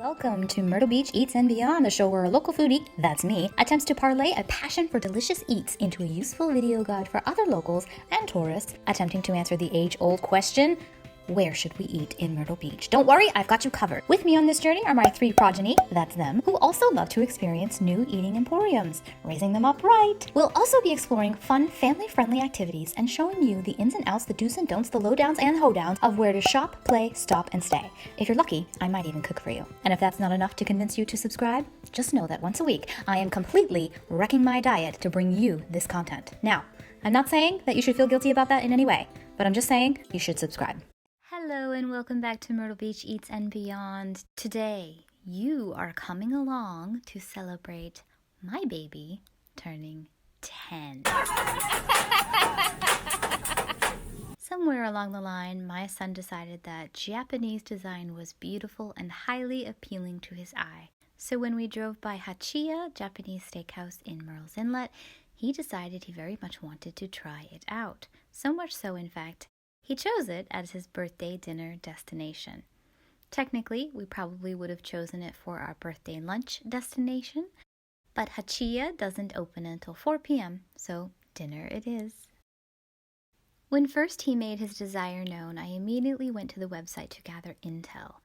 Welcome to Myrtle Beach Eats and Beyond, the show where a local foodie, that's me, attempts to parlay a passion for delicious eats into a useful video guide for other locals and tourists attempting to answer the age-old question, where should we eat in Myrtle Beach? Don't worry, I've got you covered. With me on this journey are my three progeny, that's them, who also love to experience new eating emporiums, raising them up right. We'll also be exploring fun, family-friendly activities and showing you the ins and outs, the do's and don'ts, the lowdowns and hoedowns of where to shop, play, stop, and stay. If you're lucky, I might even cook for you. And if that's not enough to convince you to subscribe, just know that once a week, I am completely wrecking my diet to bring you this content. Now, I'm not saying that you should feel guilty about that in any way, but I'm just saying you should subscribe. Hello and welcome back to Myrtle Beach Eats and Beyond. Today, you are coming along to celebrate my baby turning 10. Somewhere along the line, my son decided that Japanese design was beautiful and highly appealing to his eye. So when we drove by Hachiya, Japanese Steakhouse in Murrells Inlet, he decided he very much wanted to try it out. So much so, in fact, he chose it as his birthday dinner destination. Technically, we probably would have chosen it for our birthday lunch destination, but Hachiya doesn't open until 4 p.m., so dinner it is. When first he made his desire known, I immediately went to the website to gather intel.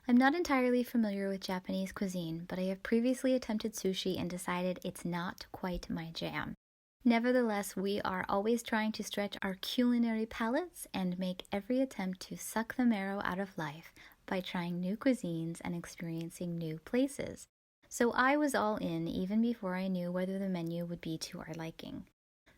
I'm not entirely familiar with Japanese cuisine, but I have previously attempted sushi and decided it's not quite my jam. Nevertheless, we are always trying to stretch our culinary palates and make every attempt to suck the marrow out of life by trying new cuisines and experiencing new places. So I was all in even before I knew whether the menu would be to our liking.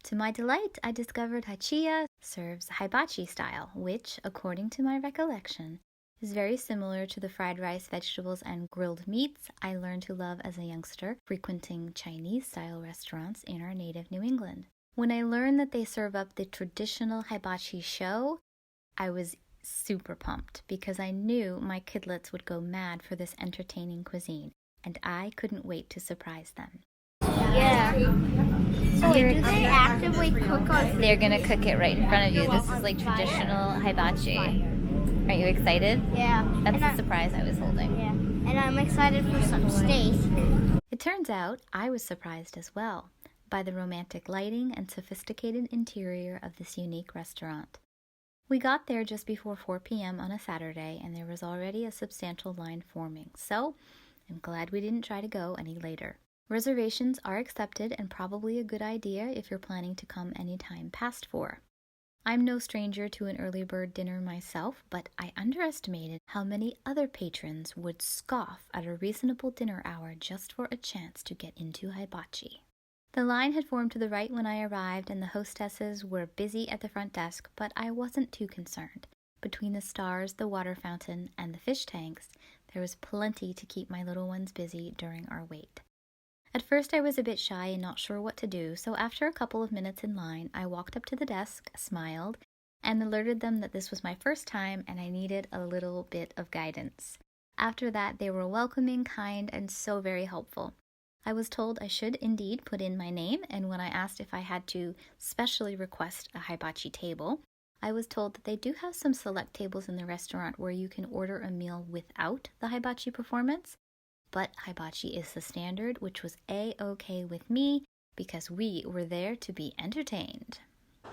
To my delight, I discovered Hachiya serves hibachi style, which, according to my recollection, is very similar to the fried rice, vegetables, and grilled meats I learned to love as a youngster, frequenting Chinese-style restaurants in our native New England. When I learned that they serve up the traditional hibachi show, I was super pumped because I knew my kidlets would go mad for this entertaining cuisine, and I couldn't wait to surprise them. Yeah. So do they actively cook on? They're gonna cook it right in front of you. This is like traditional hibachi. Are you excited? Yeah. That's the surprise I was holding. Yeah. And I'm excited for some steak. It turns out I was surprised as well by the romantic lighting and sophisticated interior of this unique restaurant. We got there just before 4 p.m. on a Saturday, and there was already a substantial line forming, so I'm glad we didn't try to go any later. Reservations are accepted and probably a good idea if you're planning to come anytime past 4. I'm no stranger to an early bird dinner myself, but I underestimated how many other patrons would scoff at a reasonable dinner hour just for a chance to get into hibachi. The line had formed to the right when I arrived, and the hostesses were busy at the front desk, but I wasn't too concerned. Between the stars, the water fountain, and the fish tanks, there was plenty to keep my little ones busy during our wait. At first I was a bit shy and not sure what to do, so after a couple of minutes in line, I walked up to the desk, smiled, and alerted them that this was my first time and I needed a little bit of guidance. After that, they were welcoming, kind, and so very helpful. I was told I should indeed put in my name, and when I asked if I had to specially request a hibachi table, I was told that they do have some select tables in the restaurant where you can order a meal without the hibachi performance. But hibachi is the standard, which was A-okay with me because we were there to be entertained.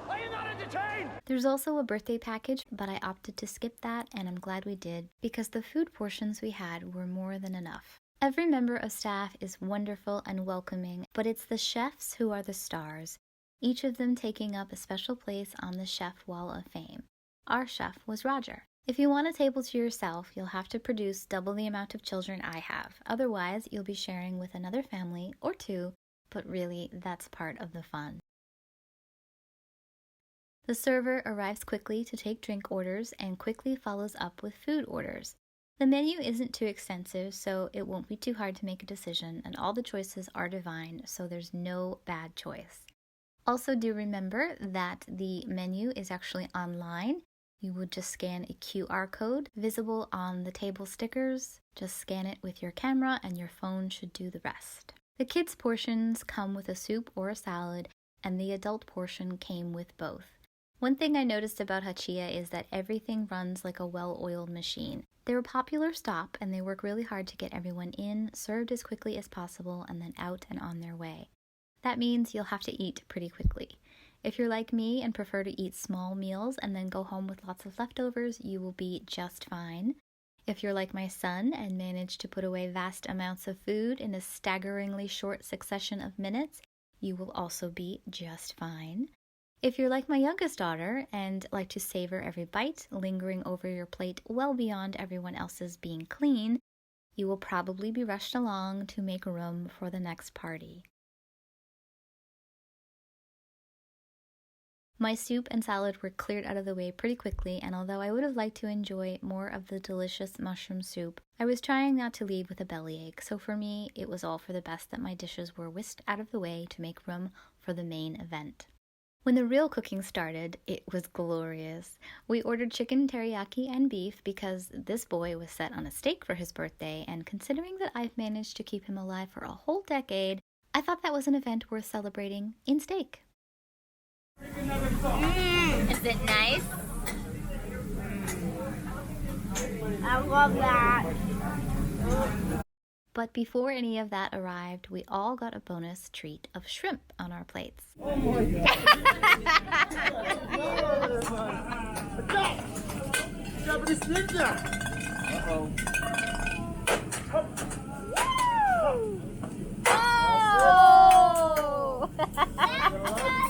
Are you not entertained? There's also a birthday package, but I opted to skip that, and I'm glad we did because the food portions we had were more than enough. Every member of staff is wonderful and welcoming, but it's the chefs who are the stars, each of them taking up a special place on the Chef Wall of Fame. Our chef was Roger. If you want a table to yourself, you'll have to produce double the amount of children I have. Otherwise, you'll be sharing with another family or two, but really, that's part of the fun. The server arrives quickly to take drink orders and quickly follows up with food orders. The menu isn't too extensive, so it won't be too hard to make a decision, and all the choices are divine, so there's no bad choice. Also, do remember that the menu is actually online. You would just scan a QR code visible on the table stickers. Just scan it with your camera and your phone should do the rest. The kids' portions come with a soup or a salad, and the adult portion came with both. One thing I noticed about Hachiya is that everything runs like a well-oiled machine. They're a popular stop and they work really hard to get everyone in, served as quickly as possible, and then out and on their way. That means you'll have to eat pretty quickly. If you're like me and prefer to eat small meals and then go home with lots of leftovers, you will be just fine. If you're like my son and manage to put away vast amounts of food in a staggeringly short succession of minutes, you will also be just fine. If you're like my youngest daughter and like to savor every bite, lingering over your plate well beyond everyone else's being clean, you will probably be rushed along to make room for the next party. My soup and salad were cleared out of the way pretty quickly, and although I would have liked to enjoy more of the delicious mushroom soup, I was trying not to leave with a bellyache, so for me, it was all for the best that my dishes were whisked out of the way to make room for the main event. When the real cooking started, it was glorious. We ordered chicken teriyaki and beef because this boy was set on a steak for his birthday, and considering that I've managed to keep him alive for a whole decade, I thought that was an event worth celebrating in steak. Is it nice? I love that. But before any of that arrived, we all got a bonus treat of shrimp on our plates. Oh my God. Japanese ninja. Uh-oh. Oh!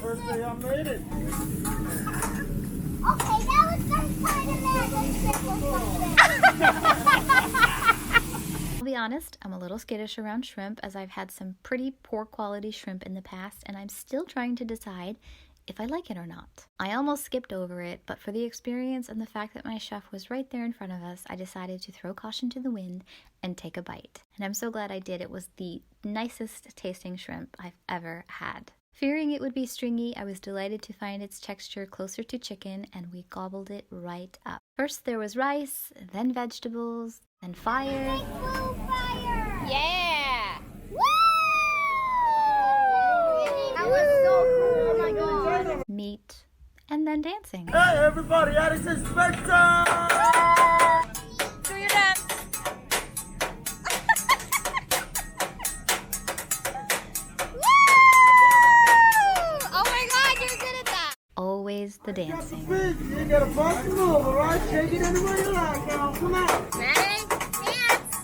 First day I made it. Okay, that was some kind of magic. I'll be honest, I'm a little skittish around shrimp as I've had some pretty poor quality shrimp in the past and I'm still trying to decide if I like it or not. I almost skipped over it, but for the experience and the fact that my chef was right there in front of us, I decided to throw caution to the wind and take a bite. And I'm so glad I did. It was the nicest tasting shrimp I've ever had. Fearing it would be stringy, I was delighted to find its texture closer to chicken, and we gobbled it right up. First there was rice, then vegetables, then fire. Fire! Yeah! Woo! That was so cool. Oh my God. Meat, and then dancing. Hey everybody, Addis is bedtime! Do your dance. Oh my God, you're good at that. Always the dancing. You got a bust move, alright? Shake it any way you like, now. Come on. Ready? Dance.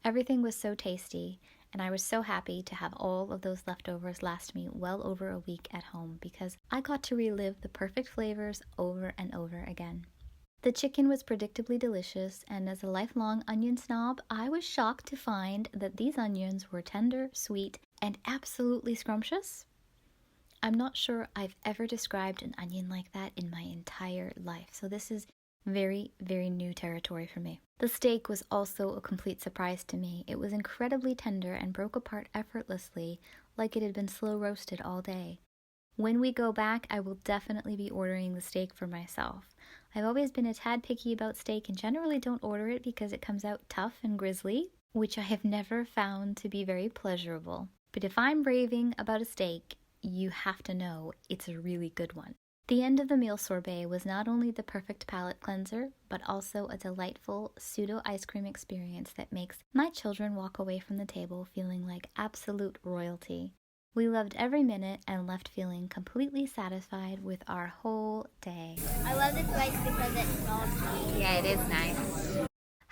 Everything was so tasty, and I was so happy to have all of those leftovers last me well over a week at home because I got to relive the perfect flavors over and over again. The chicken was predictably delicious, and as a lifelong onion snob, I was shocked to find that these onions were tender, sweet, and absolutely scrumptious. I'm not sure I've ever described an onion like that in my entire life, so this is very, very new territory for me. The steak was also a complete surprise to me. It was incredibly tender and broke apart effortlessly, like it had been slow roasted all day. When we go back, I will definitely be ordering the steak for myself. I've always been a tad picky about steak and generally don't order it because it comes out tough and grisly, which I have never found to be very pleasurable. But if I'm raving about a steak, you have to know it's a really good one. The end of the meal sorbet was not only the perfect palate cleanser, but also a delightful pseudo ice cream experience that makes my children walk away from the table feeling like absolute royalty. We loved every minute and left feeling completely satisfied with our whole day. I love this place because it's salty. Yeah, it is nice.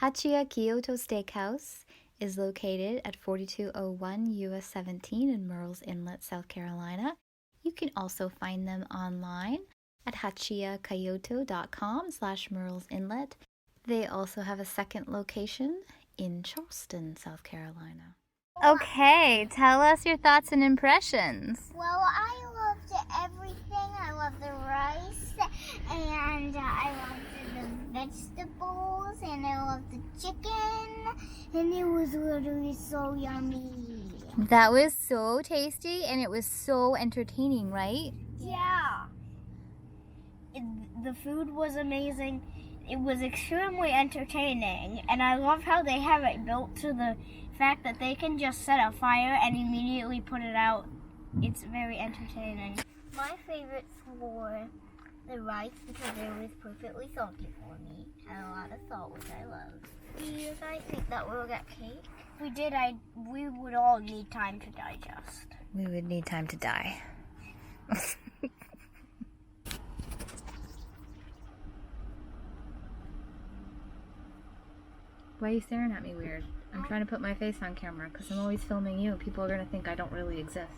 Hachiya Kyoto Steakhouse is located at 4201 US 17 in Myrtle Inlet, South Carolina. You can also find them online at hachiyakyoto.com/Myrtle's Inlet. They also have a second location in Charleston, South Carolina. Okay, tell us your thoughts and impressions. Well, I loved everything. I loved the rice, and I loved the vegetables, and I loved the chicken, and it was literally so yummy. That was so tasty and it was so entertaining, right? Yeah. The food was amazing, it was extremely entertaining, and I love how they have it built to the fact that they can just set a fire and immediately put it out. It's very entertaining. My favorite for the rice, because it was perfectly salty for me, and a lot of salt, which I love. Do you guys think that we'll get cake? If we did, we would all need time to digest. We would need time to die. Why are you staring at me weird? I'm trying to put my face on camera because I'm always filming you. People are going to think I don't really exist.